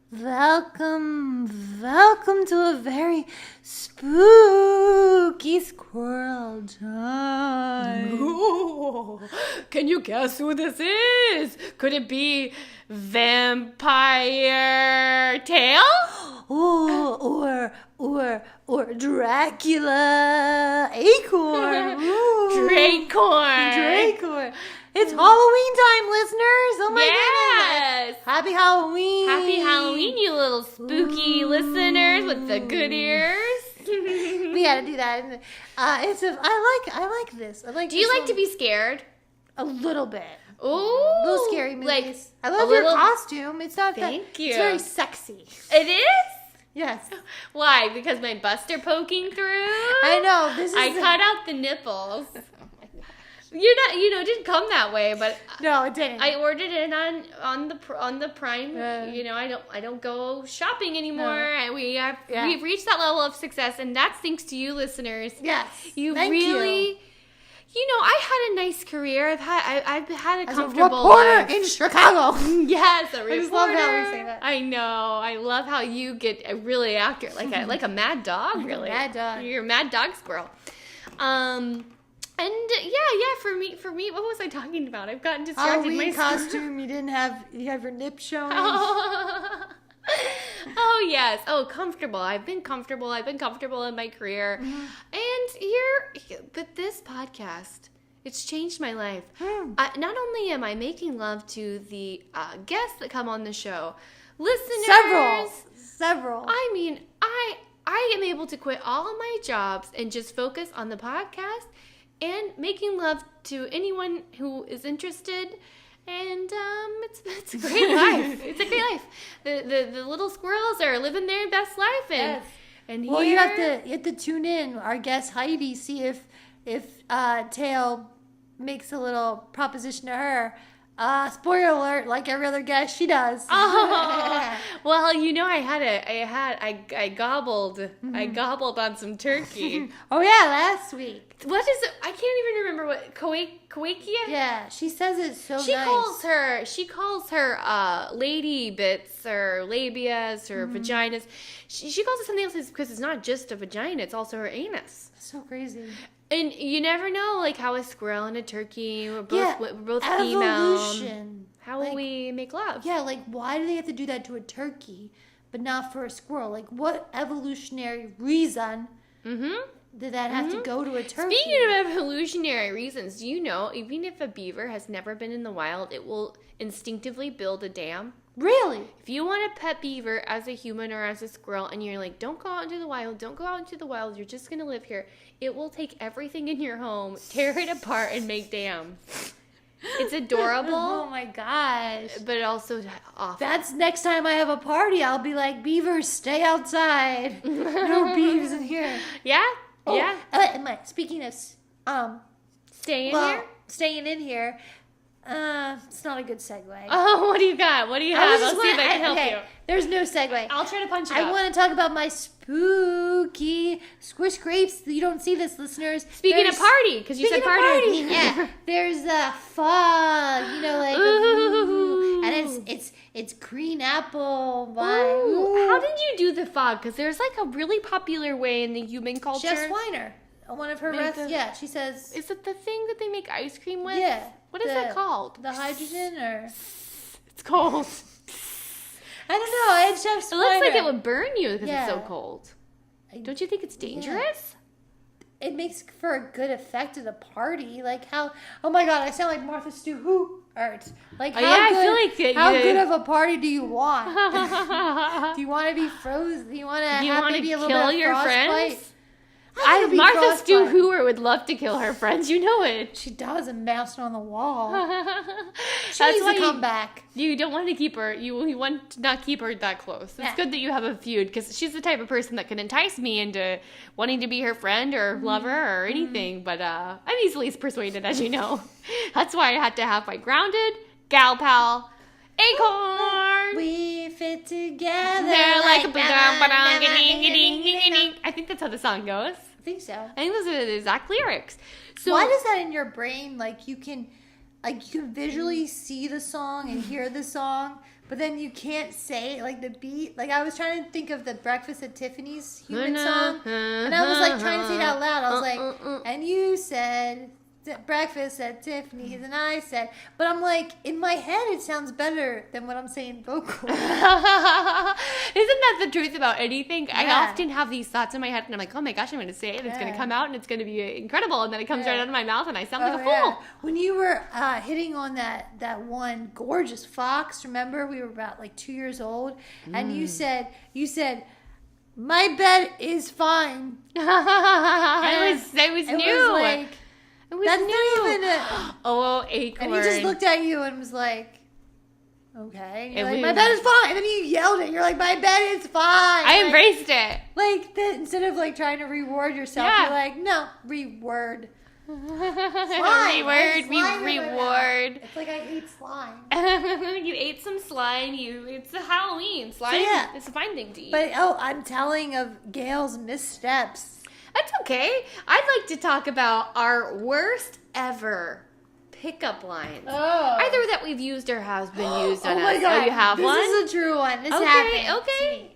Welcome to a very spooky squirrel time. Ooh, can you guess who this is? Could it be Vampire Tail? Or Dracula Acorn. Dracorn. It's Halloween time, listeners. Oh my goodness. Yes. Happy Halloween. Happy Halloween, you little spooky listeners with the good ears. We had to do that. I like this. I like. Do you like to be scared? A little bit. Ooh. Little scary movies. Like, I love your costume. It's not Thank you. It's very sexy. It is? Yes. Why? Because my busts are poking through? I know. I cut out the nipples. It didn't come that way, but no, it didn't. I ordered it on the Prime. I don't go shopping anymore. No. And we've reached that level of success, and that's thanks to you, listeners. Yes, Thank you. I had a nice career. I've had a comfortable reporter life in Chicago. Yes, a reporter. I just love how we say that. I know. I love how you get really accurate, like a mad dog. Really, mad dog. You're a mad dog squirrel. And for me, what was I talking about? I've gotten distracted. Halloween costume. You have your nip showing. Oh yes. Oh, comfortable. I've been comfortable in my career, and but this podcast, it's changed my life. Not only am I making love to the guests that come on the show, listeners, several. I mean, I am able to quit all of my jobs and just focus on the podcast and making love to anyone who is interested. And it's a great life. It's a great life. The little squirrels are living their best life, and well, you have to tune in. Our guest Heidi, see if Tail makes a little proposition to her. Spoiler alert! Like every other guest, she does. Oh, well, I gobbled on some turkey. Oh yeah, last week. What is it? I can't even remember what Kowakia. Yeah, she says it so She nice. She calls her lady bits or labias or vaginas. She calls it something else because it's not just a vagina; it's also her anus. So crazy. And you never know, like how a squirrel and a turkey, we're both evolution. female. How will we make love? Yeah, like why do they have to do that to a turkey, but not for a squirrel? Like what evolutionary reason did that have to go to a turkey? Speaking of evolutionary reasons, do you know, even if a beaver has never been in the wild, it will instinctively build a dam? Really? If you want a pet beaver as a human or as a squirrel, and you're like, don't go out into the wild, you're just going to live here, it will take everything in your home, tear it apart, and make dams. It's adorable. Oh my gosh. But also awful. That's next time I have a party, I'll be like, beavers, stay outside. No beavers in here. Yeah? Oh, yeah. Speaking of staying in here, it's not a good segue. Oh, what do you got? What do you have? I'll see if I can help you. There's no segue. I'll try to punch it I up. want to talk about my spooky squish grapes. You don't see this, listeners. Speaking of party, because you said party. Yeah. There's a fog, and it's green apple wine. Ooh. How did you do the fog? Because there's like a really popular way in the human culture. Jess Weiner, one of her recipes. She says. Is it the thing that they make ice cream with? Yeah. What is that called? The hydrogen or? It's cold. I don't know. It's Jess Weiner. It looks like it would burn you because it's so cold. Don't you think it's dangerous? It makes for a good effect at a party. Like how? Oh my God! I sound like Martha Stewart. Like how good of a party do you want? Do you want to be frozen? Do you want to have maybe a little bit of your frostbite? friends? Martha Stewart would love to kill her friends. You know it. She does, and mouse on the wall. She That's needs why to come back. You don't want to keep her. You want to not keep her that close. It's good that you have a feud because she's the type of person that can entice me into wanting to be her friend or lover or anything. But I'm easily persuaded, as you know. That's why I had to have my grounded gal pal, Acorn. We fit together. They're like a I think that's how the song goes. I think so. I think those are the exact lyrics. So why does that in your brain? Like you can visually see the song and hear the song, but then you can't say like the beat. Like I was trying to think of the Breakfast at Tiffany's human song, and I was like trying to say it out loud. I was like, and you said Breakfast at Tiffany's, and I said, but I'm like, in my head it sounds better than what I'm saying vocal. Isn't that the truth about anything? Yeah. I often have these thoughts in my head, and I'm like, oh my gosh, I'm going to say it, and it's going to come out, and it's going to be incredible, and then it comes right out of my mouth, and I sound like a fool. When you were hitting on that one gorgeous fox, remember, we were about like 2 years old, and you said, my bed is fine. It was new. Was like, that's new. Not even Acorn. And he just looked at you and was like, okay. You're like, my bed is fine. And then you yelled it. You're like, my bed is fine. I embraced it. Like, instead of like trying to reward yourself, you're like, no, reward. Slime. Reward. It's like I hate slime. You ate some slime. It's a Halloween. Slime it's a fine thing to eat. But, I'm telling of Gail's missteps. That's okay. I'd like to talk about our worst ever pickup lines. Oh. Either that we've used or has been used on us. Oh my God. Oh, you have one? This is a true one. This happened. Okay.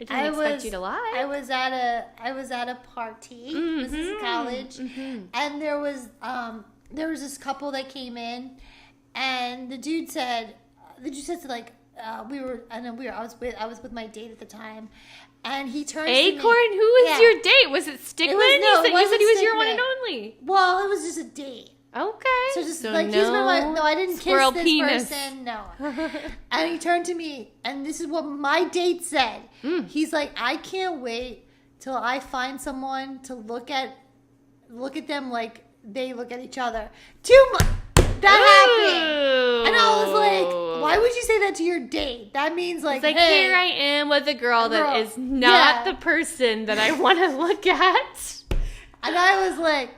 I didn't expect you to lie. I was at a party. Mm-hmm. This is college, and there was this couple that came in, and the dude said like I was with my date at the time. And he turns Acorn, to me. Who was your date? Was it Stigman? You said he was your one and only. Well, it was just a date. Okay. So he's been I didn't squirrel kiss this penis. person. No. And he turned to me, and this is what my date said. He's like, I can't wait till I find someone to look at them like they look at each other. That happened. And I was like, why would you say that to your date? That means like, hey, here I am with a girl that is not the person that I want to look at. And I was like, okay.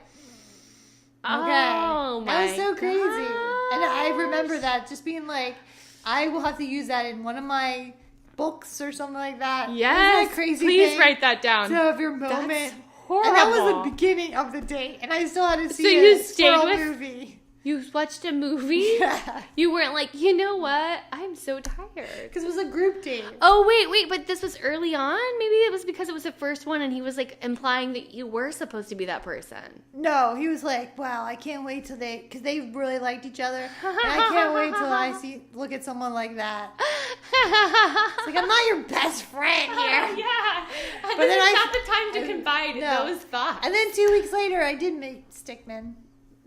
Oh my That was so crazy. gosh. And I remember that just being like, I will have to use that in one of my books or something like that. Yes. That crazy Please thing? write that down. To have your moment. That's horrible. And that was the beginning of the date. And I still had to see movie. You watched a movie? Yeah. You weren't like, you know what? I'm so tired. Because it was a group date. Oh, wait, but this was early on? Maybe it was because it was the first one and he was like implying that you were supposed to be that person. No, he was like, wow, I can't wait till because they really liked each other. And I can't wait till I look at someone like that. It's like, I'm not your best friend here. Yeah. But then it's not the time to confide in those thoughts. And then 2 weeks later, I did meet Stickman.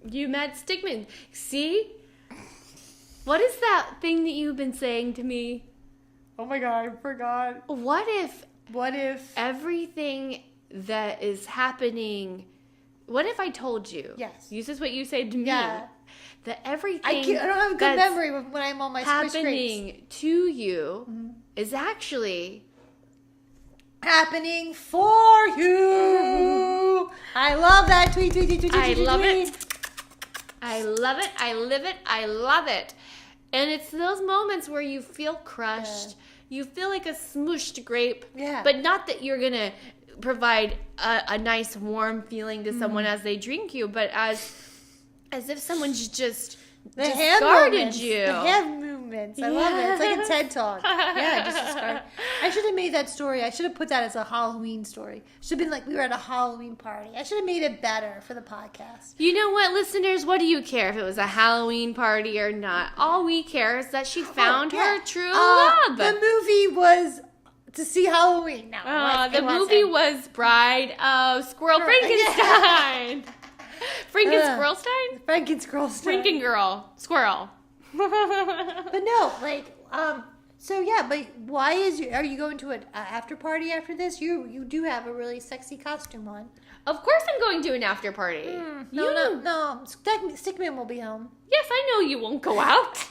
You met Stigman. See? What is that thing that you've been saying to me? Oh my God, I forgot. What if everything that is happening, what if I told you? Yes. This is what you said to me. Yeah. That everything I don't have a good memory when I'm on my happening to you is actually happening for you. I love that tweet. I love it. I love it. I live it. I love it. And it's those moments where you feel crushed. Yeah. You feel like a smooshed grape. Yeah. But not that you're going to provide a nice warm feeling to someone as they drink you, but as if someone's just discarded you. The hand movements. I love it. It's like a TED Talk. Yeah, just discarded. I should have made that story. I should have put that as a Halloween story. Should have been like we were at a Halloween party. I should have made it better for the podcast. You know what, listeners? What do you care if it was a Halloween party or not? All we care is that she found her true love. The movie was to see Halloween. No, the movie was Bride of Squirrel Frankenstein. Franken-Squirrelstein? Franken-Squirrelstein. Franken-girl. Squirrel. But no, so yeah, but why are you going to an after party after this? You do have a really sexy costume on. Of course I'm going to an after party. No. Stickman will be home. Yes, I know you won't go out.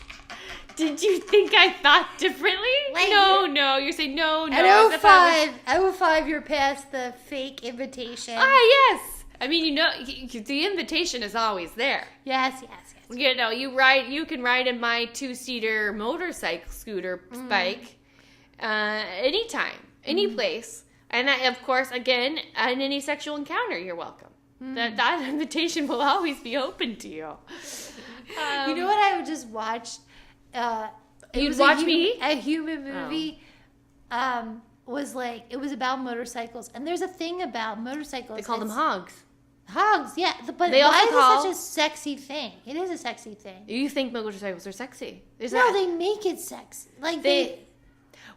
Did you think I thought differently? No. You're saying no. At 05, you're past the fake invitation. Yes. I mean, the invitation is always there. Yes. You can ride in my 2-seater motorcycle bike anytime, any place. And of course, again, in any sexual encounter, you're welcome. That invitation will always be open to you. You know what I just watched? You'd watch me? A human movie was like, it was about motorcycles. And there's a thing about motorcycles. They call them hogs. Hogs, yeah. But they why is it such a sexy thing? It is a sexy thing. You think motorcycles are sexy? They make it sexy. Like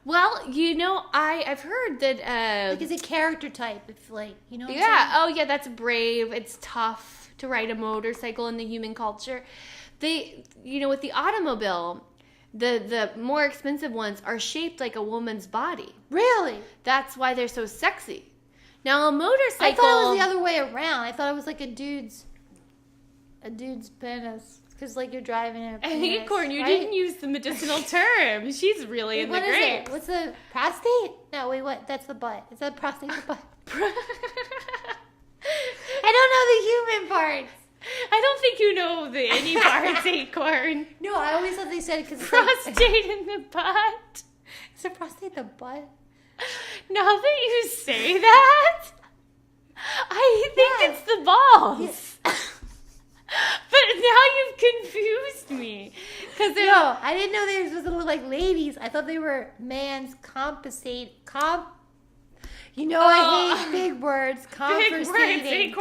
well, you know, I've heard that like it's a character type. If like, you know what I'm saying? That's brave. It's tough to ride a motorcycle in the human culture. They, you know, with the automobile, the more expensive ones are shaped like a woman's body. Really? That's why they're so sexy. Now a motorcycle, I thought it was the other way around. I thought it was like a dude's penis. Because, like, you're driving a penis, Acorn, you didn't use the medicinal term. She's really in the grapes. What is it? What's the prostate? No, wait, what? That's the butt. Is that prostate the butt? I don't know the human parts. I don't think you know any parts, Acorn. No, I always thought they said it because prostate in the butt. Is it prostate the butt? Now that you say that, I think it's the balls. Yeah. But now you've confused me. No, I didn't know they were supposed to look like ladies. I thought they were man's compensate. You know, I hate big words. Conversating.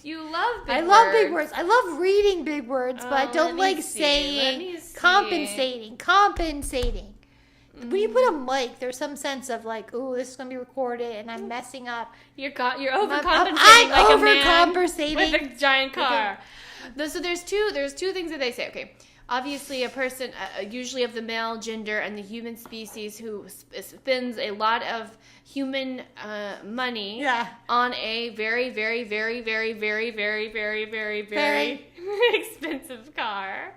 You love big words. I love big words. I love reading big words, but I don't like saying compensating. Compensating. When you put a mic, there's some sense of like, ooh, this is going to be recorded and I'm messing up. You're overcompensating I'm like overcompensating. A man with a giant car. So there's two things that they say. Okay, obviously a person, usually of the male gender and the human species who spends a lot of human money on a very, very, very, very, very, very, very, very, very expensive car.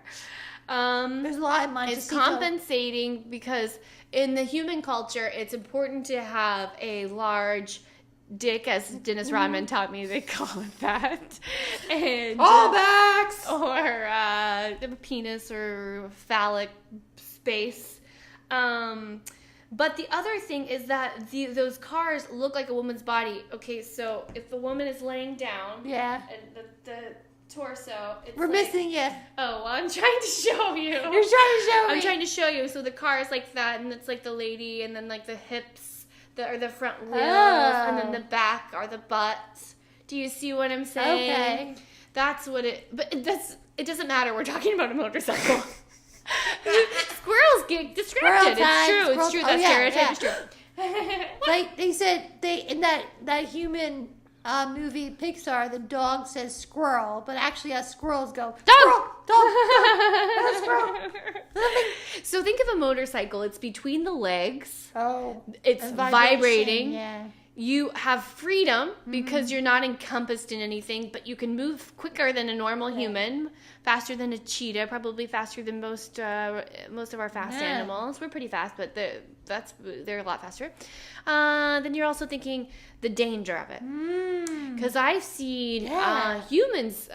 There's a lot of money. It's compensating because in the human culture, it's important to have a large dick, as Dennis Rodman taught me they call it that. And callbacks! Or penis or phallic space. But the other thing is that those cars look like a woman's body. Okay, so if the woman is laying down, and the torso, we're missing you. Oh, well, I'm trying to show you. You're trying to show me. I'm trying to show you. So the car is like that, and it's like the lady, and then like the hips are the front wheels, and then the back are the butts. Do you see what I'm saying? Okay. That's what but it doesn't matter. We're talking about a motorcycle. Squirrels get distracted. It's true. That stereotype is true. Like they said, in that human movie Pixar, the dog says squirrel, but actually as squirrels go dog. Squirrel. So think of a motorcycle. It's between the legs. Oh, it's vibrating. Yeah. You have freedom because you're not encompassed in anything, but you can move quicker than a normal human, faster than a cheetah, probably faster than most of our fast animals. We're pretty fast, but they're a lot faster. Then you're also thinking the danger of it, because I've seen humans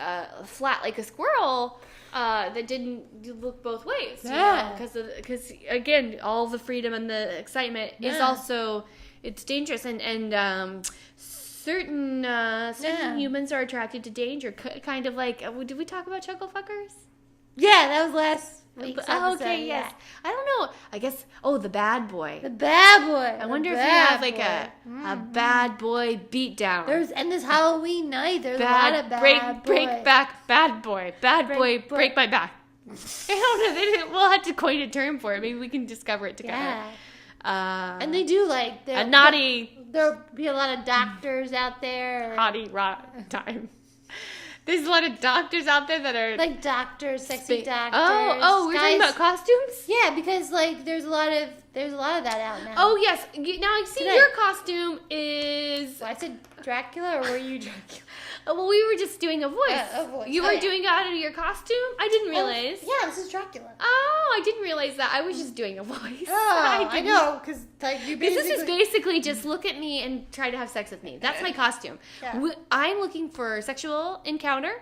flat like a squirrel that didn't look both ways. Because again, all the freedom and the excitement is also. It's dangerous, and certain humans are attracted to danger. Kind of like, did we talk about chuckle fuckers? Yeah, that was last week's episode. Okay, yes. I don't know. I guess. Oh, the bad boy. The bad boy. I wonder if you have like a bad boy beatdown. And this Halloween night, there's a lot of bad boy. Break back, bad boy. Bad boy, break my back. I don't know. We'll have to coin a term for it. Maybe we can discover it together. Yeah. And they do like a naughty. There'll be a lot of doctors out there. Hottie rot time. There's a lot of doctors out there that are like doctors, sexy doctors. Oh, we're talking about costumes. Yeah, because like there's a lot of that out now. Oh yes, now I see your costume is. Well, I said Dracula, or were you Dracula? Well, we were just doing a voice. You were doing out of your costume? I didn't realize. Yeah, this is Dracula. Oh, I didn't realize that. I was just doing a voice. Oh, I know, because like this is basically just look at me and try to have sex with me. That's my costume. Yeah. I'm looking for sexual encounter,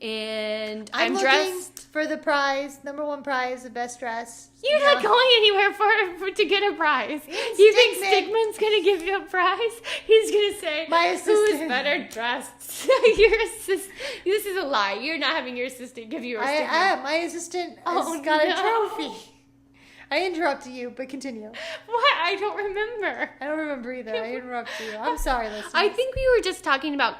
and I'm dressed for the prize, number one prize, the best dress. You're not going anywhere for to get a prize. You think Stigman's gonna give you a prize? He's gonna say, my assistant. Who's better dressed? Your assistant. This is a lie. You're not having your assistant give you a Stigman. My assistant has got a trophy. I interrupted you, but continue. What? I don't remember. I don't remember either. I interrupted you. I'm sorry, listeners. I think we were just talking about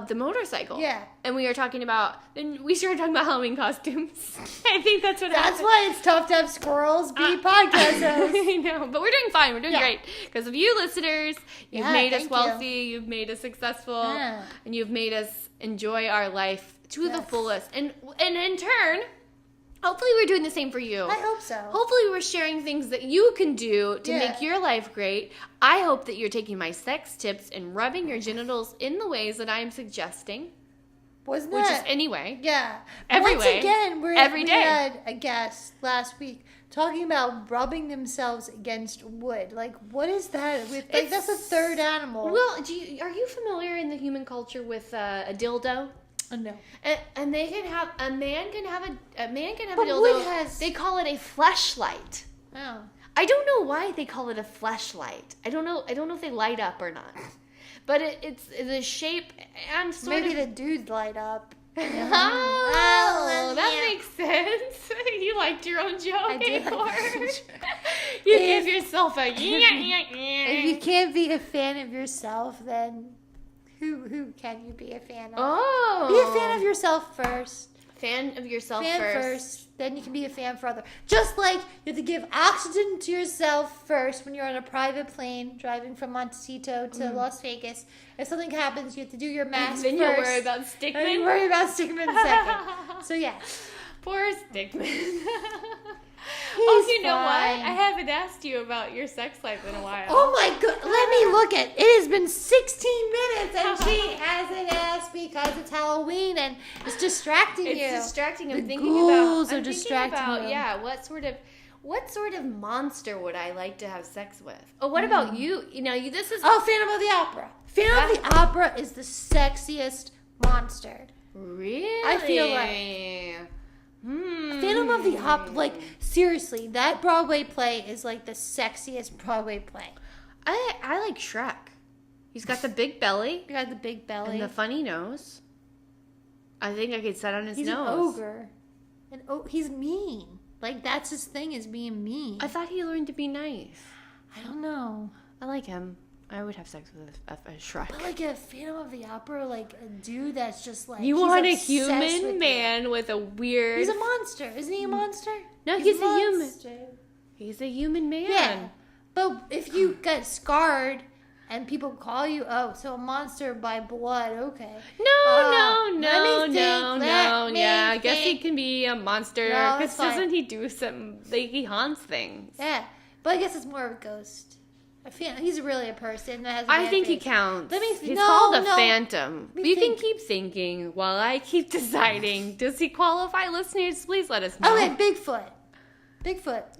the motorcycle. Yeah. And we started talking about Halloween costumes. I think that's what happened. That's why it's tough to have squirrels be podcast hosts. I know, but we're doing fine. We're doing great. Because of you listeners, you've made us wealthy, you've made us successful, and you've made us enjoy our life to the fullest. And in turn, hopefully we're doing the same for you. I hope so. Hopefully we're sharing things that you can do to make your life great. I hope that you're taking my sex tips and rubbing your genitals in the ways that I'm suggesting. Which is anyway. Yeah. Every Once way. Again, we had a guest last week talking about rubbing themselves against wood. Like, what is that? That's a third animal. Well, are you familiar in the human culture with a dildo? No. And they can have a man can have a but dildo. Wood they call it a fleshlight. Oh. I don't know why they call it a fleshlight. I don't know if they light up or not. But it's the shape and maybe the dudes light up. Oh, that makes sense. You liked your own joke. I did. You give yourself a If you can't be a fan of yourself, then who can you be a fan of? Oh. Be a fan of yourself first. Fan of yourself first. Then you can be a fan for others. Just like you have to give oxygen to yourself first when you're on a private plane driving from Montecito to Las Vegas. If something happens, you have to do your mask then first. Then you'll worry about Stickman. And you worry about Stickman second. So yeah. Poor Stickman. You know what? I haven't asked you about your sex life in a while. Oh my god, let me look at it. It has been 16 minutes and she hasn't asked because it's Halloween and it's distracting you. It's distracting. I'm thinking ghouls about are distracting you. Yeah, what sort of monster would I like to have sex with? Oh, what about you? You know, this is Phantom of the Opera. Phantom of the Opera is the sexiest monster. Really? I feel like Phantom of the Opera, like, seriously, that Broadway play is like the sexiest Broadway play. I like Shrek. He's got the big belly. He got the big belly. And the funny nose. I think I could sit on his nose. He's an ogre. He's mean. Like, that's his thing, is being mean. I thought he learned to be nice. I don't know. I like him. I would have sex with a Shrek. But like a Phantom of the Opera, like a dude that's just like... You want a human man with a weird... He's a monster. Isn't he a monster? No, he's a human. He's a human man. Yeah. But if you get scarred and people call you, so a monster by blood, okay. No. Yeah, I guess he can be a monster. Because doesn't he do some... Like, he haunts things. Yeah. But I guess it's more of a ghost. He's really a person that has. I think he counts. He's called a phantom. You can keep thinking while I keep deciding. Does he qualify? Listeners, please let us know. Okay, Bigfoot.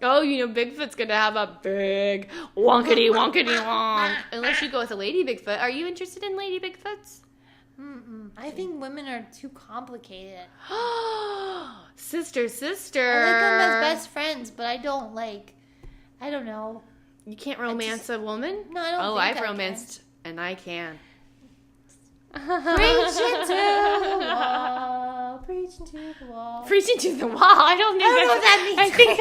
Oh, Bigfoot's gonna have a big wonkety wonk. Unless you go with a lady Bigfoot. Are you interested in lady Bigfoots? I think women are too complicated. Sister. I like them as best friends, but I don't know. You can't romance a woman? No, I don't think I've I romanced, and I can. Preaching to the wall. Preaching to the wall. Preaching to the wall. I don't know what that means. I think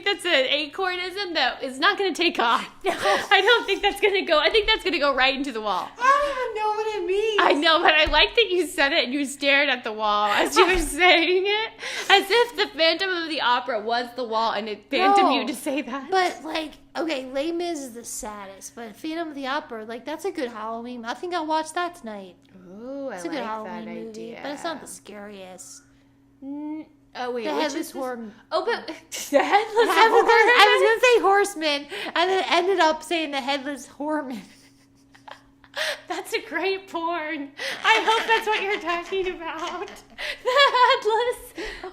that's an acornism that is not going to take off. No. I don't think that's going to go. I think that's going to go right into the wall. I don't even know what it means. I know, but I like that you said it and you stared at the wall as you were saying it, as if the Phantom of the Opera was the wall and it phantomed you to say that. But okay, Les Mis is the saddest, but Phantom of the Opera, that's a good Halloween. I think I'll watch that tonight. Ooh, it's I a good like Halloween that movie, idea. But it's not the scariest. Oh wait, the Headless Horseman. Oh, but the Headless Horseman. I was gonna say Horseman, and then ended up saying the Headless Horseman. That's a great porn. I hope that's what you're talking about. The Headless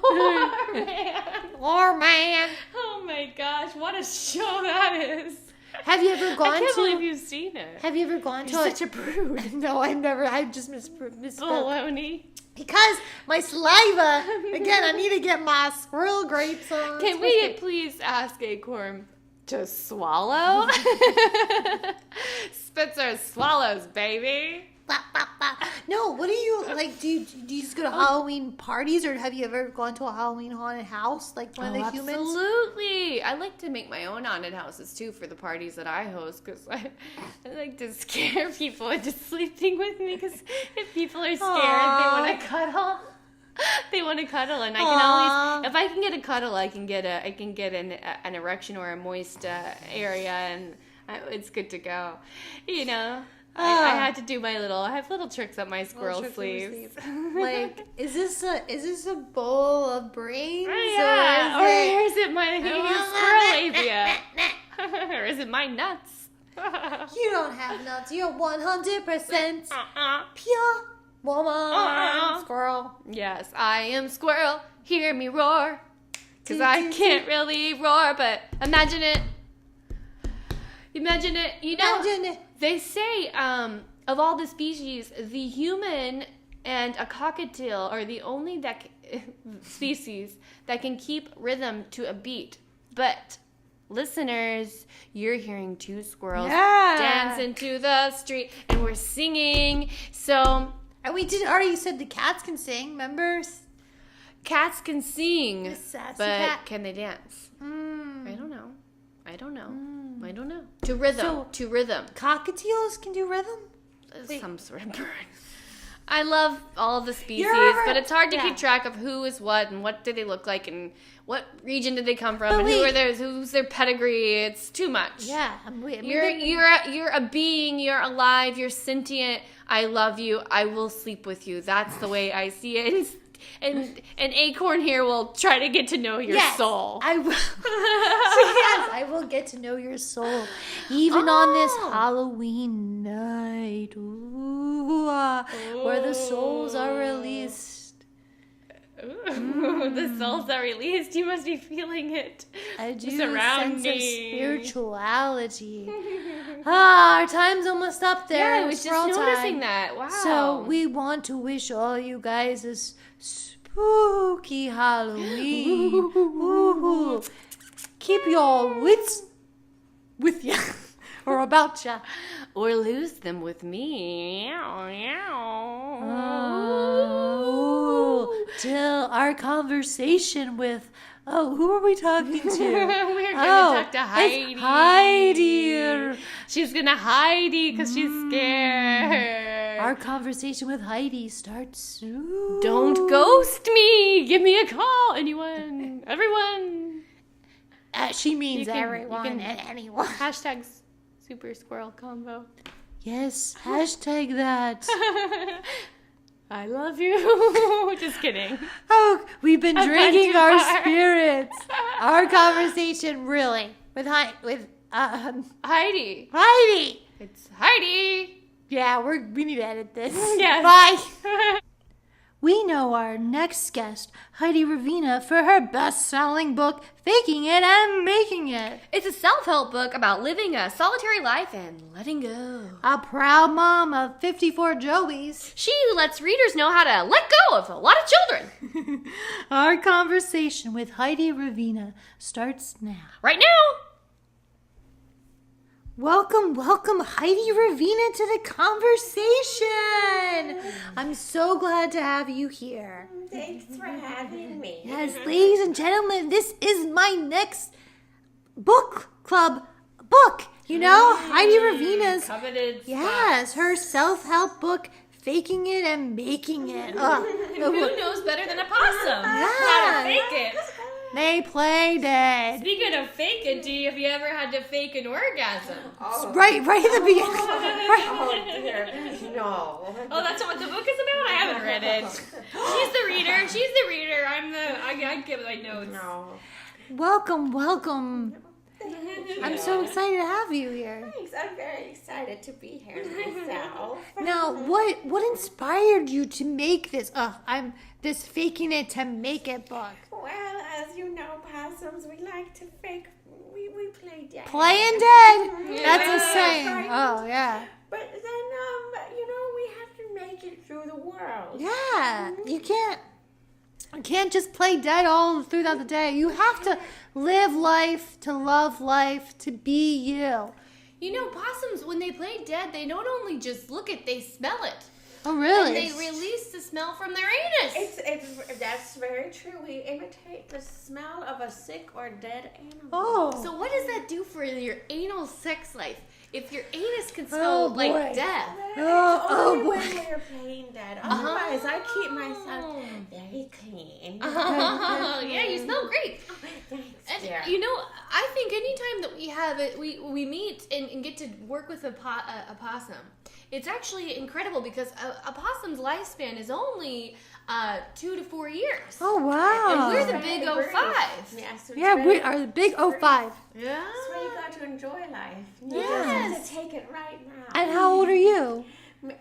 Horseman. Oh my gosh, what a show that is. Have you ever gone to... I can't believe you've seen it. Have you ever gone to... You're such a prude. No, I've never. I just misspoke. Baloney. Because my saliva... Again, I need to get my squirrel grapes on. Can we please ask Acorn to swallow? Spitzer swallows, baby. No, what do you like? Do you just go to Halloween parties, or have you ever gone to a Halloween haunted house like one of the humans? Absolutely. I like to make my own haunted houses too for the parties that I host because I like to scare people into sleeping with me. Because if people are scared, they want to cuddle. They want to cuddle, and I can always, if I can get a cuddle, I can get an erection or a moist area, and it's good to go. You know. I had to do I have little tricks up my squirrel sleeves. Like, is this a bowl of brains? Yeah. Or is it my squirrel labia? Or is it my nuts? You don't have nuts. You're 100% pure woman. Squirrel. Yes, I am squirrel. Hear me roar. Because I can't really roar, but imagine it. Imagine it. You know. Imagine it. They say, of all the species, the human and a cockatiel are the only species that can keep rhythm to a beat. But, listeners, you're hearing two squirrels dancing to the street, and we're singing. So, and we did already said the cats can sing, remember? Cats can sing, but cat. Can they dance? I don't know. To rhythm. Cockatiels can do rhythm? Some sort of bird. I love all the species, but it's hard to keep track of who is what and what do they look like and what region did they come from and who's their pedigree. It's too much. Yeah. You're a being, you're alive, you're sentient. I love you. I will sleep with you. That's the way I see it. And Acorn here will try to get to know your soul. I will. Yes, I will get to know your soul. Even on this Halloween night. Where the souls are released. The souls are released. You must be feeling it. I do sense of spirituality. Our time's almost up there. Yeah, I was just noticing that. Wow. So we want to wish all you guys a spooky Halloween. Ooh. Keep your wits with you. Or about you. Or lose them with me. Till our conversation with... Oh, who are we talking to? We're going to talk to Heidi. It's Heidi. She's going to Heidi because she's scared. Our conversation with Heidi starts soon. Don't ghost me. Give me a call. Anyone. Everyone. She means everyone and anyone. Hashtags. Super squirrel combo. Yes, hashtag that. I love you. Just kidding. Oh, we've been drinking our spirits. Our conversation, really, with Heidi. Heidi. It's Heidi. Yeah, we need to edit this. Yes. Bye. We know our next guest, Heidi Ravena, for her best-selling book, Faking It and Making It. It's a self-help book about living a solitary life and letting go. A proud mom of 54 Joeys. She lets readers know how to let go of a lot of children. Our conversation with Heidi Ravena starts now. Right now. Welcome, Heidi Ravena to the conversation. I'm so glad to have you here. Thanks for having me. Yes, ladies and gentlemen, this is my next book club book. You know, Heidi Ravena's coveted. Yes, her self-help book, Faking It and Making It. Who knows better than a possum? Yeah. How to fake it. They play dead. Speaking of fake it, have you ever had to fake an orgasm? Right at the beginning. Oh, dear. No. Oh, that's what the book is about? I haven't read it. She's the reader. I give my notes. No. Welcome. I'm so excited to have you here. Thanks. I'm very excited to be here myself. Now, what inspired you to make this? This Faking It to Make It book. Well, as you know, possums, we like to fake. We play dead. Playing dead. Yeah. That's a saying. Oh yeah. But then, we have to make it through the world. Yeah, you can't just play dead all throughout the day. You have to live life, to love life, to be you. Possums, when they play dead, they don't only just look it, they smell it. Oh, really? And they release the smell from their anus. That's very true. We imitate the smell of a sick or dead animal. Oh. So what does that do for your anal sex life? If your anus can smell like death. Only when we're playing dead. Otherwise, I keep myself very clean. Yeah, you smell great. Thanks, And dear. I think anytime that we have it, we meet and get to work with a possum, it's actually incredible because a possum's lifespan is only 2 to 4 years. Oh, wow. And we're the big 05. Yes, we are the big 05. Yeah. That's why you got to enjoy life. You Yes. have to take it right now. And how old are you?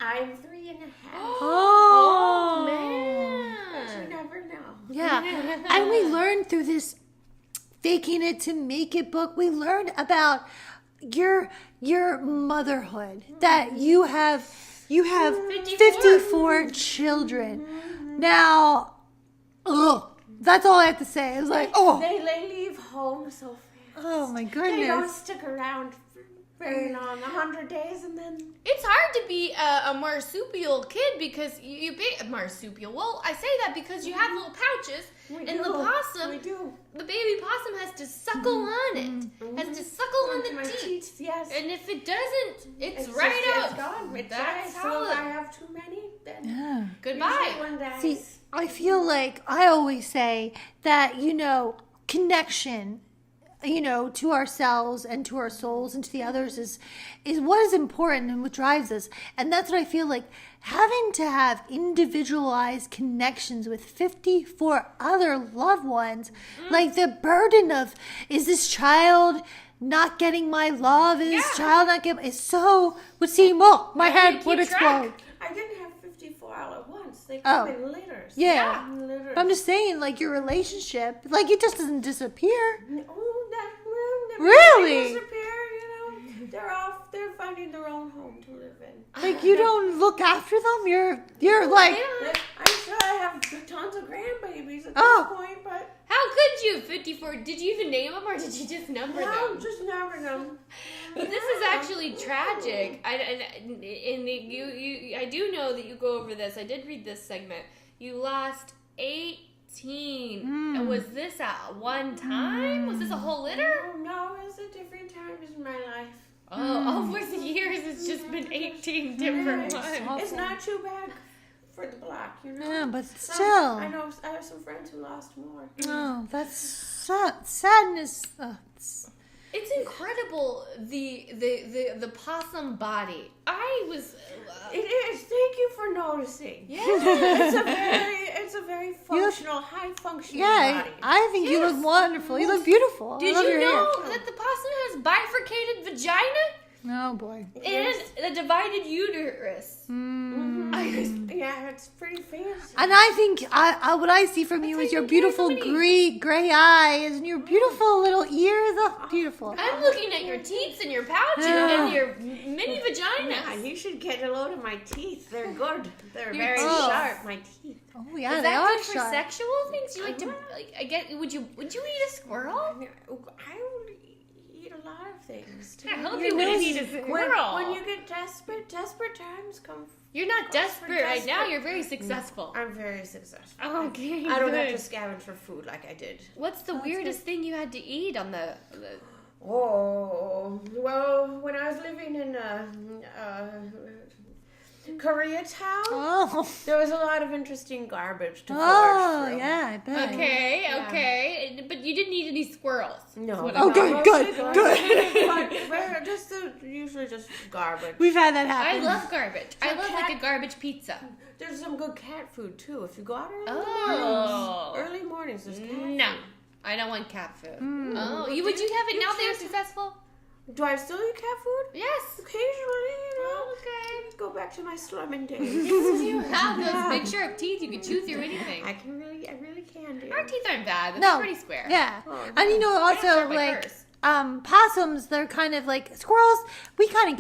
I'm 3.5. Oh, man. But you never know. Yeah. And we learned through this Faking It to Make It book, we learned about your motherhood, that you have 54 children. Now, that's all I have to say. It's like, They leave home so fast. Oh my They don't goodness. stick around very long, 100 days, and then... It's hard to be a marsupial kid because marsupial. Well, I say that because you have little pouches, and the possum, the baby possum has to suckle on it, has to suckle on the teat. Yes. And if it doesn't, it's It's right just, up. It's gone. It's That's so solid. if I have too many, then Yeah. Goodbye. one dies. See, I feel like I always say that, connection, to ourselves and to our souls and to the others is what is important and what drives us. And that's what I feel like, having to have individualized connections with 54 other loved ones, like the burden of, is this child not getting my love? Is this child not getting, would seem, my head would explode. I didn't have 54 all at once. They come in litters. Yeah. Litters. But I'm just saying, like, your relationship, like, it just doesn't disappear. Really? Disappear, They're off. They're finding their own home to live in. Like, you don't look after them? You're like... I'm sure I have tons of grandbabies at Oh. this point, but... How could you? 54. Did you even name them or did you just number No, them? just never them. But this is actually tragic. I do know that you go over this. I did read this segment. You lost 18. And was this at one time? Was this a whole litter? No, it's a different time in my life. Oh, over the years, it's just been 18 different ones. It's not too bad for the black, Yeah, but Some- still. I know I have some friends who lost more. Oh, that's sadness. It's incredible the possum body. I was. It is. Thank you for noticing. Yeah. It's a very functional, high functioning Yeah, body. I think you look wonderful. You look beautiful. Did I love you your know hair. that the possum has bifurcated vagina Oh, boy. and a divided uterus? Yeah, it's pretty fancy. And I think what I see from you is your beautiful gray eyes and your beautiful little ears. Oh, beautiful. I'm looking at your teats and your pouch and your mini vagina. Yeah, you should get a load of my teeth. They're good. They're Your very teeth. sharp. My teeth. Oh, yeah, Is they that are good for sharp. sexual things? You like to I get? Would you eat a squirrel? I would eat a lot of things. I hope you wouldn't eat a squirrel. When you get desperate times come. You're not desperate right now. You're very successful. I'm very successful. Okay, I don't have good. to scavenge for food like I did. What's the weirdest thing you had to eat on the Oh, well, when I was living in Koreatown, there was a lot of interesting garbage to forage through. Yeah, I bet. Okay. But you didn't eat any squirrels. No. Oh, good. But usually just garbage. We've had that I happen. love garbage. I love like a garbage pizza. There's some good cat food too. If you go out early mornings, there's cat No. food. I don't want cat food. Oh, would you have it now that you're successful? Do I still eat cat food? Yes. Occasionally, Okay. Go back to my slumming days. You have those big sharp teeth. You can chew through anything. I really can do. Our teeth aren't bad. They're No. pretty square. Yeah. Oh, And you know, They don't start also, like like, hers. possums, they're kind of like squirrels. We kind of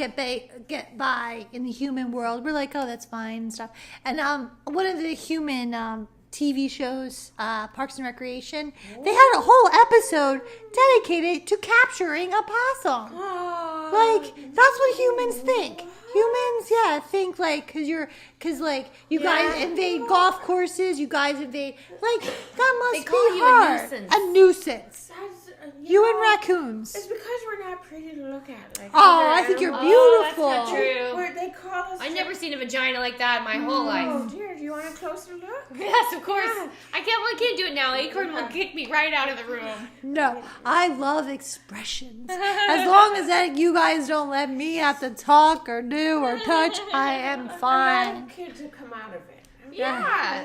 get by in the human world. We're like, oh, that's fine and stuff. And one of the human TV shows, Parks and Recreation, they had a whole episode dedicated to capturing a possum. Oh, Like, that's what humans think. Humans, think like, cause you guys invade golf courses, you guys invade, like, that must be hard. A nuisance. You and raccoons. It's because we're not pretty to look at. Like, I think you're beautiful. That's not true. Where they call us. I've never seen a vagina like that in my whole life. Oh dear, do you want a closer look? Yes, of course. Yeah. I can't do it now. Acorn will kick me right out of the room. No, I love expressions. As long as you guys don't let me have to talk or do or touch, I am fine. A lot of kids have come out of it. Yeah,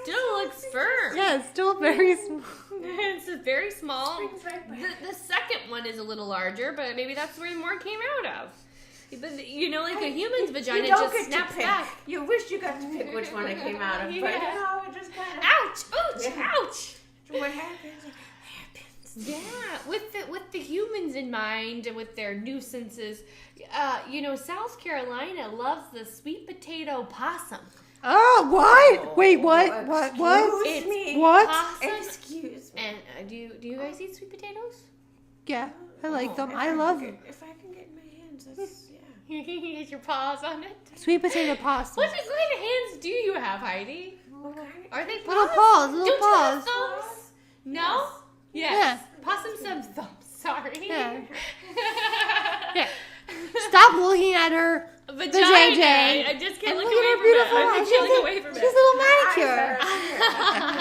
still looks firm. Yeah, it's still very small. It's very small. The second one is a little larger, but maybe that's where more came out of. But like a human's vagina just snaps back. You wish you got to pick which one it came out of, but it just kind of. Ouch! Ouch! What happens? Yeah, with the humans in mind and with their nuisances, South Carolina loves the sweet potato possum. Oh, what? Wait, what? Excuse me. What? Possum. Excuse me. And do you guys eat sweet potatoes? Yeah, I like them. I love them. If I can get my hands, that's, You can get your paws on it. Sweet potato pasta. What kind of hands do you have, Heidi? Are they paws? Little paws. Don't you have thumbs? No? Yes. Yeah. Possums have thumbs. Sorry. Yeah. Yeah. Stop looking at her vagina. I just can't look away from it. I can't look away from it. She's a little manicure.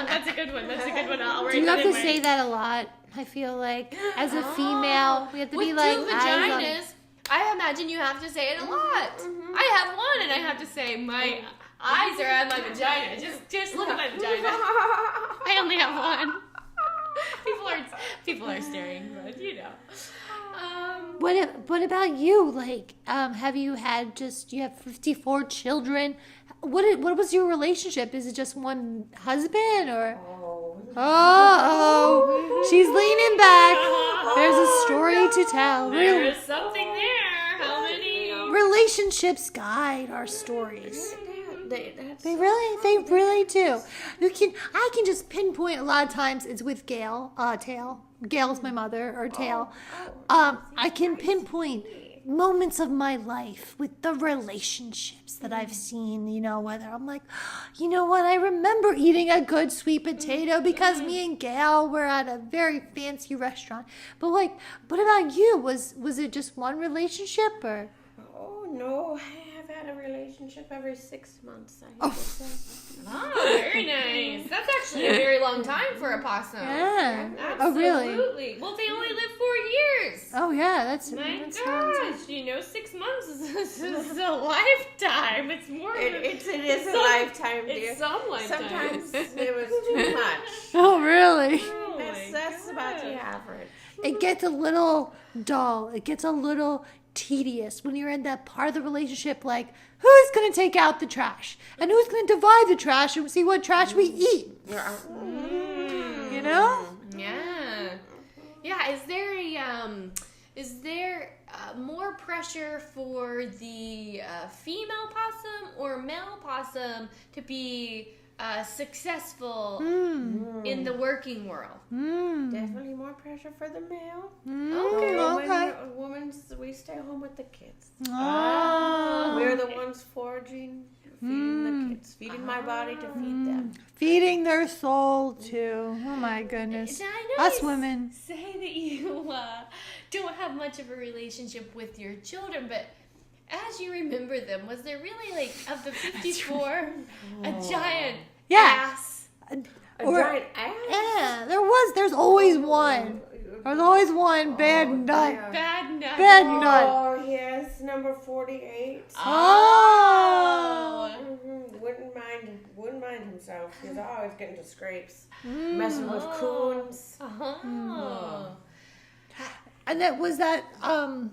That's a good one. That's a good one. I'll write Do you that have in to say that a lot? I feel like as a female, we have to be like with two vaginas. I imagine you have to say it a lot. I have one, and I have to say my eyes are on my vagina. Just look at my vagina. I only have one. People are staring, but What about you? Like, have you had you have 54 children? What was your relationship? Is it just one husband or? Oh, she's leaning back. There's a story to tell. There is something there. How many? Relationships guide our stories. They really do. I can just pinpoint a lot of times it's with Gail, Tail. Gail's my mother, or Tail. I can pinpoint moments of my life with the relationships that I've seen, whether I'm like, you know what, I remember eating a good sweet potato because me and Gail were at a very fancy restaurant. But what about you? Was it just one relationship or? Oh, no. I've had a relationship every 6 months. Very nice. That's actually a very long time for a possum. Yeah. Absolutely. Oh, really? Well, they only live 4 years. Oh, yeah. That's my gosh. 6 months is a lifetime. It's more. It is a lifetime, dear. It's some lifetime. Sometimes it was too much. Oh, really? That's about the average. It gets a little dull. It gets a little tedious when you're in that part of the relationship, like, who's going to take out the trash? And who's going to divide the trash and see what trash we eat? You know? Yeah. Yeah, is there more pressure for the female possum or male possum to be successful in the working world? Definitely more pressure for the male. Okay. Women, we stay home with the kids. Oh. We're the ones foraging, feeding the kids, feeding my body to feed them. Feeding their soul, too. Oh, my goodness. Us women. Say that you don't have much of a relationship with your children, but as you remember them, was there really, of the 54, a giant ass? A giant ass? Yeah, there's always one. There's always one bad nut. Bad nut. Bad nut. Oh, yes, number 48. Oh. Wouldn't mind himself. He's always getting to scrapes. Messing with coons. And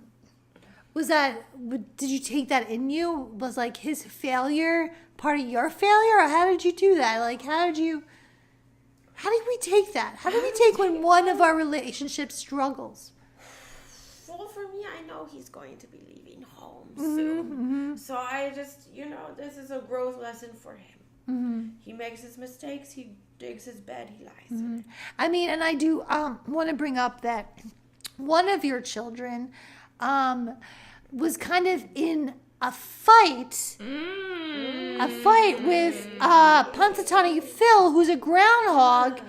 did you take that in you? Was his failure part of your failure, or how did you do that? How did we take that? How did we take when one of our relationships struggles? Well, for me, I know he's going to be leaving home soon. So I just, this is a growth lesson for him. He makes his mistakes, he digs his bed, he lies in it. I mean, and I do want to bring up that one of your children was kind of in a fight with Punxsutawney Phil, who's a groundhog.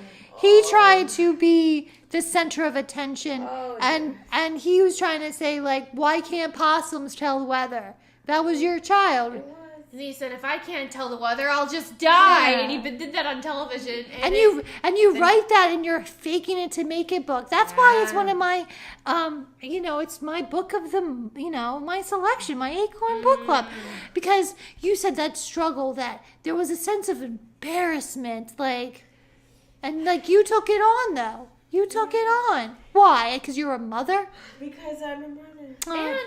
He tried to be the center of attention, and he was trying to say, like, why can't possums tell the weather? That was your child. And he said, if I can't tell the weather, I'll just die. Yeah. And he did that on television. And you write that in your Faking It to Make It book. That's why it's one of my, it's my book of the, my selection, my Acorn book club. Because you said that struggle, that there was a sense of embarrassment, and you took it on, though. You took it on. Why? Because you're a mother? Because I'm a mother. And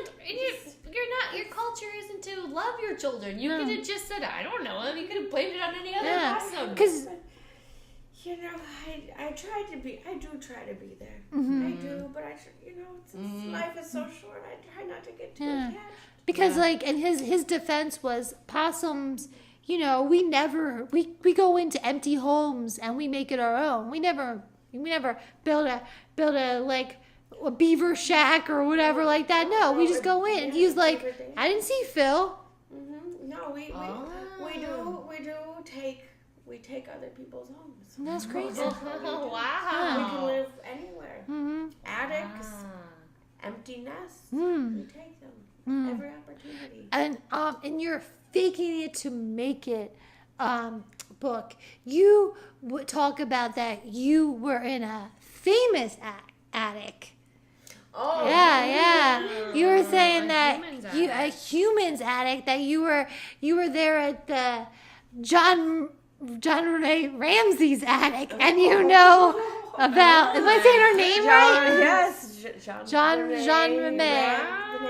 your culture isn't to love your children. You could have just said, I don't know him. You could have blamed it on any other possum. Because, I do try to be there. I do, but life is so short, I try not to get too attached. Because, and his defense was possums, we go into empty homes and we make it our own. We never build a beaver shack or whatever like that. No, we just go in. And he was like, I didn't see Phil. No, we take other people's homes. That's crazy. Wow. We can live anywhere. Attics, empty nests. We take them. Every opportunity. And in your Faking It to Make It book, you would talk about that you were in a famous attic. Oh yeah. You were saying that a human's attic, that you were there at the John Renee Ramsey's attic, and about, am I saying her name right? Yes, John Renee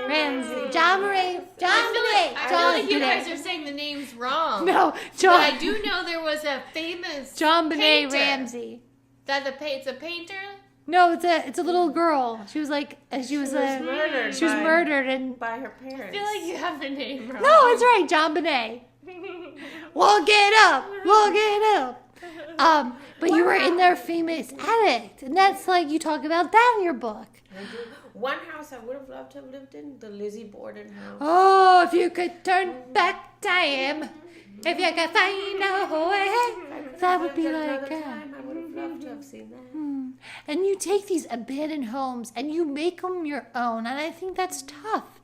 Ramsey. John Renee. I feel like you guys are saying the names wrong. No, John. But I do know there was a famous John Benet Ramsey. It's a painter. No, it's a little girl. She was murdered. She was murdered by her parents. I feel like you have the name wrong. No, it's right, John Benet. Look it up. But you were in their famous attic, and that's you talk about that in your book. One house I would have loved to have lived in, the Lizzie Borden house. Oh, if you could turn back time, if you could find a way, that would be like time. I would have loved to have seen that. And you take these abandoned homes and you make them your own, and I think that's tough.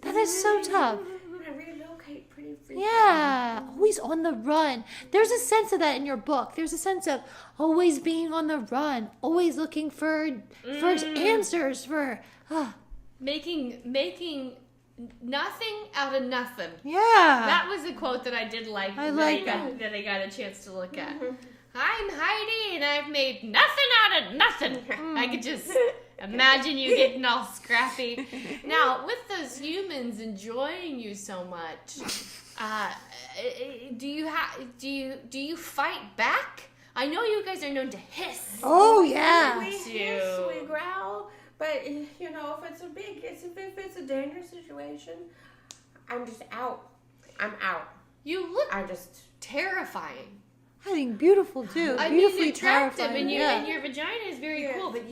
That is so tough. I relocate pretty frequently. Yeah, always on the run. There's a sense of that in your book. There's a sense of always being on the run, always looking for answers, for making nothing out of nothing. Yeah, that was a quote that I did like. That I got a chance to look at. I'm Heidi, and I've made nothing out of nothing. I could just imagine you getting all scrappy. Now, with those humans enjoying you so much, do you fight back? I know you guys are known to hiss. Oh yeah, we hiss, we growl. But if it's a dangerous situation, I'm just out. I'm out. You look terrifying. I think beautiful too. Beautifully attractive, terrifying. And your vagina is very cool. But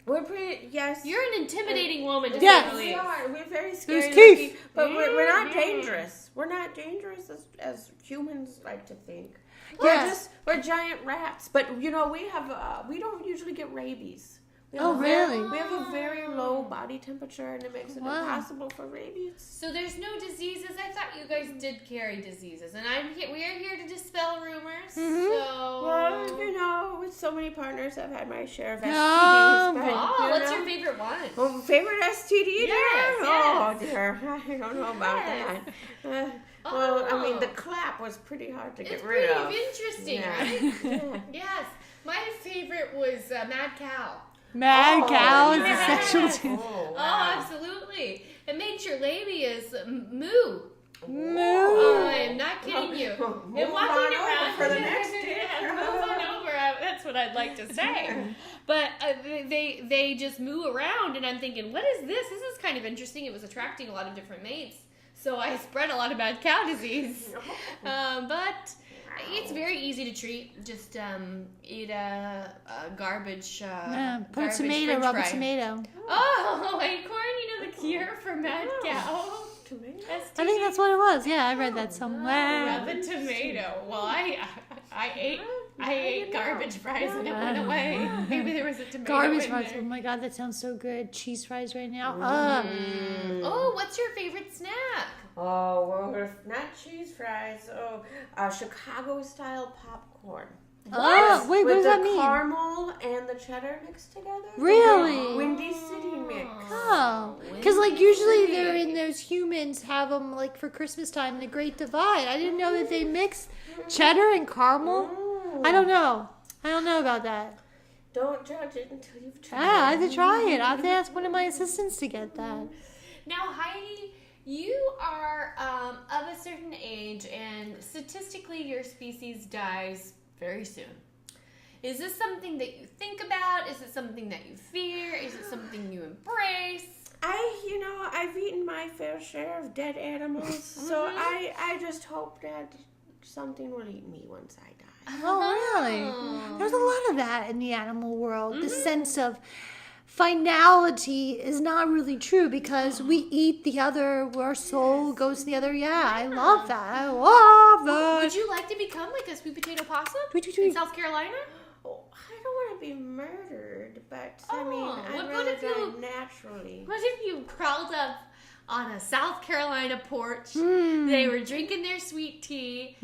we're pretty. Yes, you're an intimidating woman. To yes, say the least. We are. We're very scary. There's teeth, but we're not dangerous. We're not dangerous as humans like to think. Yes. We're giant rats. But we don't usually get rabies. Really? We have a very low body temperature, and it makes it impossible for rabies. So there's no diseases. I thought you guys did carry diseases, and we are here to dispel rumors. So with so many partners, I've had my share of STDs. What's your favorite one? Well, favorite STD? Yes. Oh dear, I don't know about that. The clap was pretty hard to get rid of. It's pretty interesting, right? Yeah. Yes. My favorite was Mad Cow. Mad cow is a sexual too. Oh, absolutely. It makes your labia moo. Moo. Oh, I'm not kidding you. Move on over for the next day. Move on over. That's what I'd like to say. But they just moo around, and I'm thinking, what is this? This is kind of interesting. It was attracting a lot of different mates. So I spread a lot of mad cow disease. But it's very easy to treat. Just eat a garbage. Put a tomato, rub a tomato. Oh, Acorn, for mad cow? Tomato? I think that's what it was. Yeah, I read that somewhere. Rub a tomato. Well, I ate garbage fries and it went away. Maybe there was a tomato Garbage in fries. there. Oh my god, that sounds so good. Cheese fries right now. Oh, what's your favorite snack? Oh, well, not cheese fries. Oh, Chicago-style popcorn. Oh, wait, what does that mean? With the caramel and the cheddar mixed together. Really? Windy City mix. Oh, because like usually they're in those humans have them like for Christmas time in the Great Divide. I didn't know that they mix cheddar and caramel. I don't know about that. Don't judge it until you've tried Yeah, I have to try it. I have to ask one of my assistants to get that. Now, Heidi, you are of a certain age, and statistically, your species dies very soon. Is this something that you think about? Is it something that you fear? Is it something you embrace? I've eaten my fair share of dead animals, so I just hope that something will eat me once I die. Oh, really? There's a lot of that in the animal world. The sense of finality is not really true because we eat the other, our soul goes to the other. Yeah, I love that. I love that. Would you like to become like a sweet potato possum Tweet, tweet, tweet. in South Carolina? Oh, I don't want to be murdered, but I'd what rather if die you- naturally. What if you crawled up on a South Carolina porch? They were drinking their sweet tea.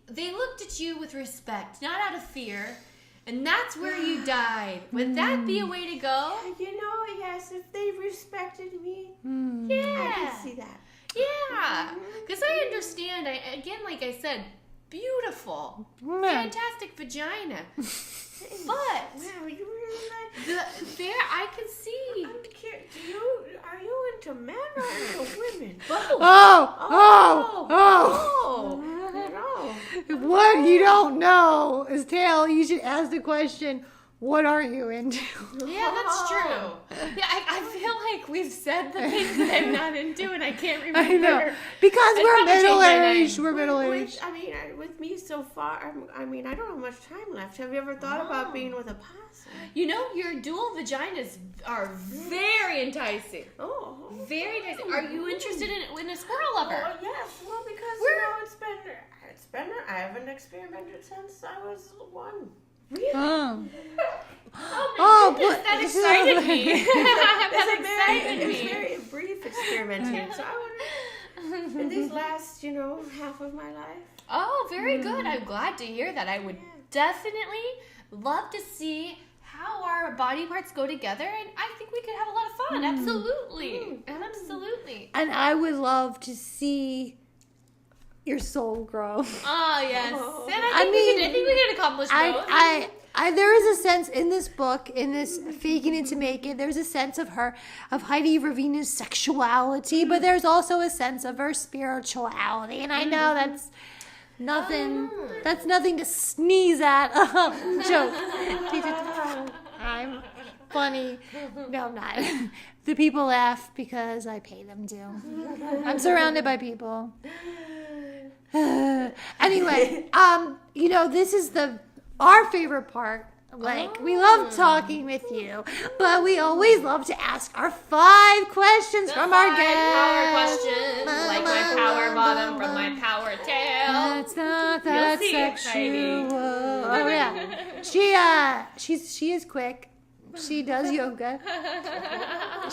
They looked at you with respect, not out of fear. And that's where you died. Would that be a way to go? Yes, if they respected me, I Yeah. can see that. Yeah. Because I understand, like I said, beautiful, fantastic vagina. But Wow, you really like... there I can see. I'm curious, are you into men or into women? Both. What you don't know is, Tail, you should ask the question, what are you into? Yeah, that's true. Yeah, I feel like we've said the things that I'm not into, and I can't remember. I know. Because we're probably change my middle-aged. name. We're middle-aged. With me so far, I don't have much time left. Have you ever thought about being with a possum? Your dual vaginas are very enticing. Oh. Very enticing. Are you interested in a squirrel lover? Oh, yes. Well, because, it's been, I haven't experimented since I was 1. Really? Oh. Oh my goodness, that excited me. That excited It's me. very brief experimenting. So I would, in these last, half of my life. Oh, very good. I'm glad to hear that. I would definitely love to see how our body parts go together, and I think we could have a lot of fun. Absolutely. Absolutely. And I would love to see your soul grow. Oh, yes. Oh. And I think we can accomplish both. There is a sense in this book, in this Faking It to Make It, there's a sense of Heidi Ravena's sexuality, but there's also a sense of her spirituality. And I know that's nothing to sneeze at. Joke. I'm funny. No, I'm not. The people laugh because I pay them to. I'm surrounded by people. Anyway, this is our favorite part. We love talking with you, but we always love to ask our 5 questions from our guests. Power questions, like my power bottom from my power tail. It's not that You'll see it, sexual. Oh yeah, she is quick. She does yoga.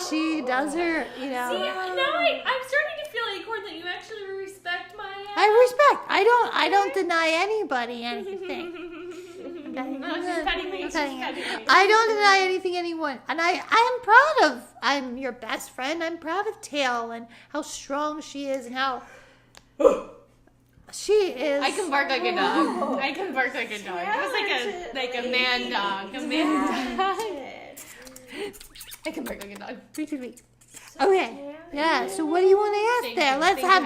She does her, See, now I'm starting to feel, Acorn, that you actually respect my... I respect. I don't deny anybody anything. No, she's petting me. I don't deny anything anyone. And I'm your best friend. I'm proud of Tail and how strong she is and how she is. I can bark like a dog. I can bark like a dog. Just like a man dog. A man dog. I can bark like a dog. Okay. Yeah, so what do you want to ask there? Let's have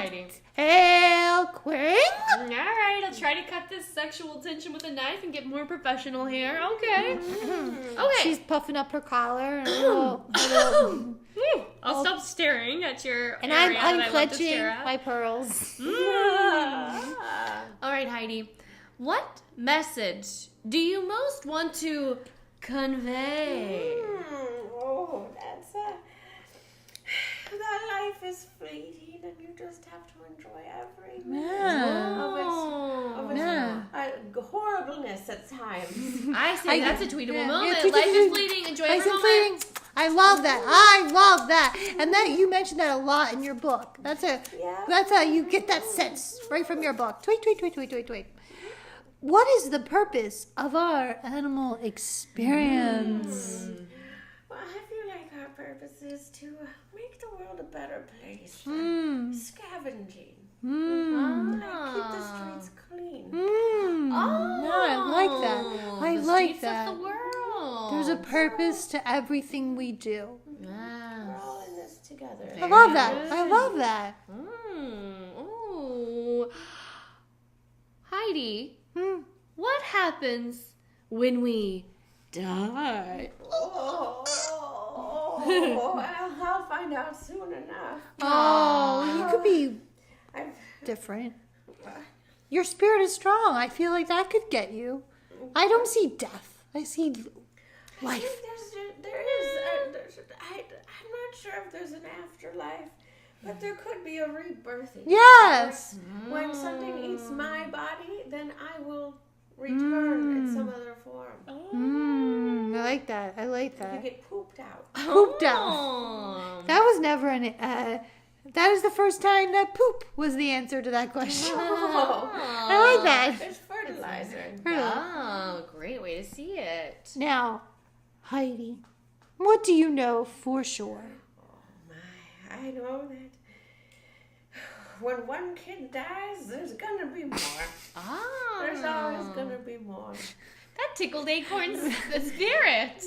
Tail Queen. Alright, I'll try to cut this sexual tension with a knife and get more professional here. Okay. Okay. She's puffing up her collar. And I'll stop staring at your and area I'm that I love to unclenching stare at. my pearls. Alright, Heidi. What message do you most want to convey? That's that have to enjoy every minute of its horribleness at times. I say that's a tweetable moment. Life is fleeting. Enjoy every moment. I love that. I love that. And that you mentioned that a lot in your book. That's how you get that sense right from your book. Tweet. What is the purpose of our animal experience? Well, I feel like our purpose is to make the world a better place. Scavenging. Keep the streets clean. I like that. I like that. Of the world. There's a purpose to everything we do. We're all in this together. I love that. I love that. Ooh. Heidi, what happens when we die? I'll find out soon enough. Oh, you could be different. Your spirit is strong. I feel like that could get you. I don't see death. I see life. I think I'm not sure if there's an afterlife, but there could be a rebirthing. Yes. When something eats my body, then I will return in some other form. I like that. I like that. You get pooped out. Pooped out. That was never that was the first time that poop was the answer to that question. I like that. There's fertilizer. Oh, great way to see it. Now, Heidi, what do you know for sure? Oh my, I know that when one kid dies, there's gonna be more. There's always gonna be more. That tickled Acorn's the spirit.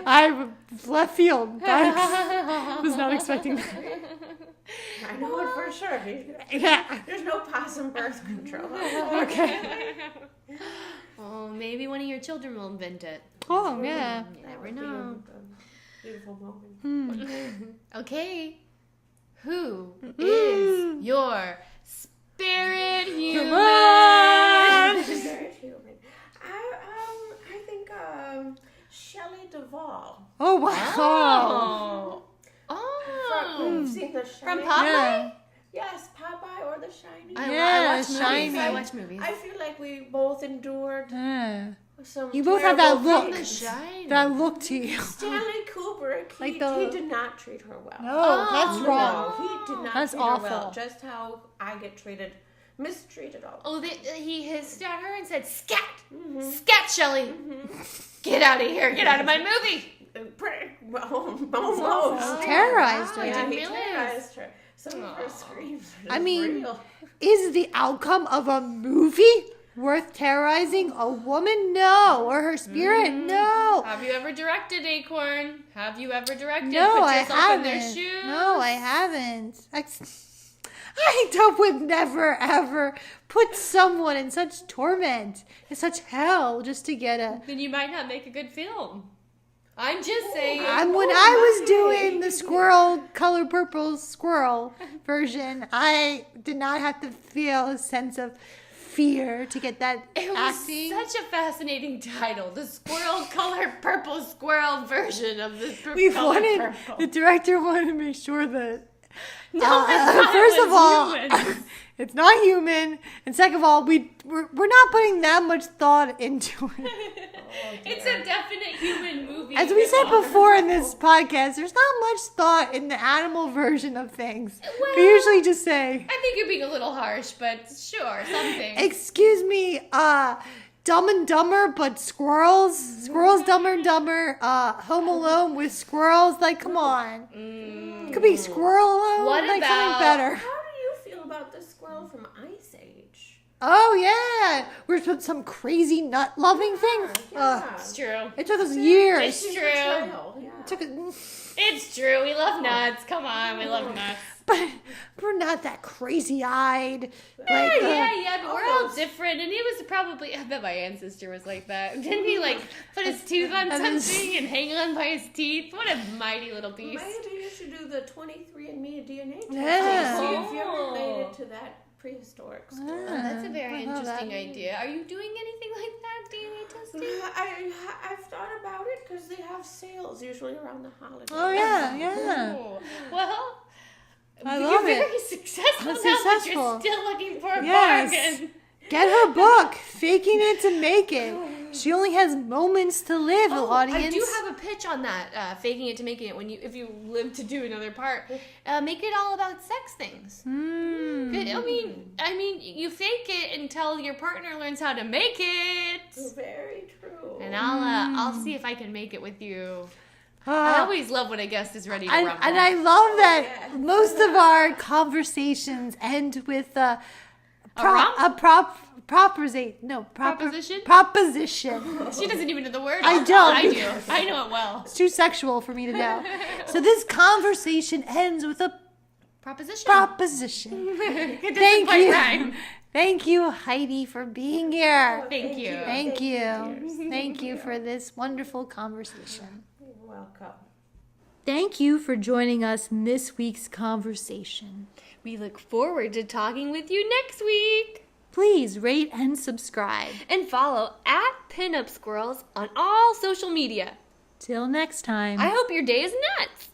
I left field. I was not expecting that. I know it for sure. There's no possum birth control. Okay. Oh, maybe one of your children will invent it. Oh, yeah. You never know. Beautiful moment. Okay. Who is your spirit human? Spirit human. I think Shelley Duvall. Oh, wow. You've seen The Shining? From Popeye? Yeah. Yes, Popeye or The Shining. I watch movies. I feel like we both endured some. You both have that look. Shining. That look to you. Stanley Kubrick, he did not treat her well. No, that's wrong. No, he did not That's treat awful. her well. Just how I get mistreated all. Oh, he hissed at her and said, "Scat! Scat, Shelley! Get out of here! Get out of my movie!" Almost. Terrorized her. Yeah, he terrorized her. Some of her screams are just real. Is the outcome of a movie worth terrorizing a woman? No. Or her spirit? No. Have you ever directed, Acorn? Have you ever directed? No, Put I yourself haven't. in their shoes? No, I haven't. I would never, ever put someone in such torment, in such hell, just to get a... Then you might not make a good film. I'm just saying. When I was doing the squirrel, color purple squirrel version, I did not have to feel a sense of fear to get that acting. It was such a fascinating title. The squirrel color purple squirrel version of the The director wanted to make sure that first of all, it's not human, and second of all, we're not putting that much thought into it. It's a definite human movie. As we said before in this podcast, there's not much thought in the animal version of things. Well, we usually just say, I think you're being a little harsh, but sure, something. Excuse me, Dumb and Dumber, but squirrels? Squirrels Dumber and Dumber, Home Alone with squirrels? Like, come on. It could be Squirrel Alone. What like, about... something better. How do you feel about the squirrel from Ice Age? Oh, yeah. We're supposed to some crazy nut-loving thing. Yeah. It's true. It took us years. It's true. It took It's true. We love nuts. Come on, we love nuts. But we're not that crazy-eyed. Yeah, but we're all different. And he was probably, I bet my ancestor was like that. Didn't he, like, put his tooth on something and hang on by his teeth? What a mighty little beast. Maybe you should do the 23andMe DNA test. Yeah. See if you're related to that prehistoric story. Oh, that's a very interesting idea. Are you doing anything like that, DNA testing? I've thought about it because they have sales usually around the holidays. Oh, yeah. Oh. Well, I love it. You're very successful I'm now, successful. but you're still looking for a bargain. Get her book, Faking It to Make It. She only has moments to live, audience. I do have a pitch on that, Faking It to Making It. If you live to do another part, make it all about sex things. Good. I mean, you fake it until your partner learns how to make it. Very true. And I'll see if I can make it with you. I always love when a guest is ready to rumble. And I love that most of our conversations end with proposition. She doesn't even know the word. I don't. I do. I know it well. It's too sexual for me to know. So this conversation ends with a proposition. Thank you. Rhyme. Thank you, Heidi, for being here. Thank you. Thank you. Thank you for this wonderful conversation. You're welcome. Thank you for joining us in this week's conversation. We look forward to talking with you next week. Please rate and subscribe. And follow @PinUpSquirrels on all social media. Till next time. I hope your day is nuts.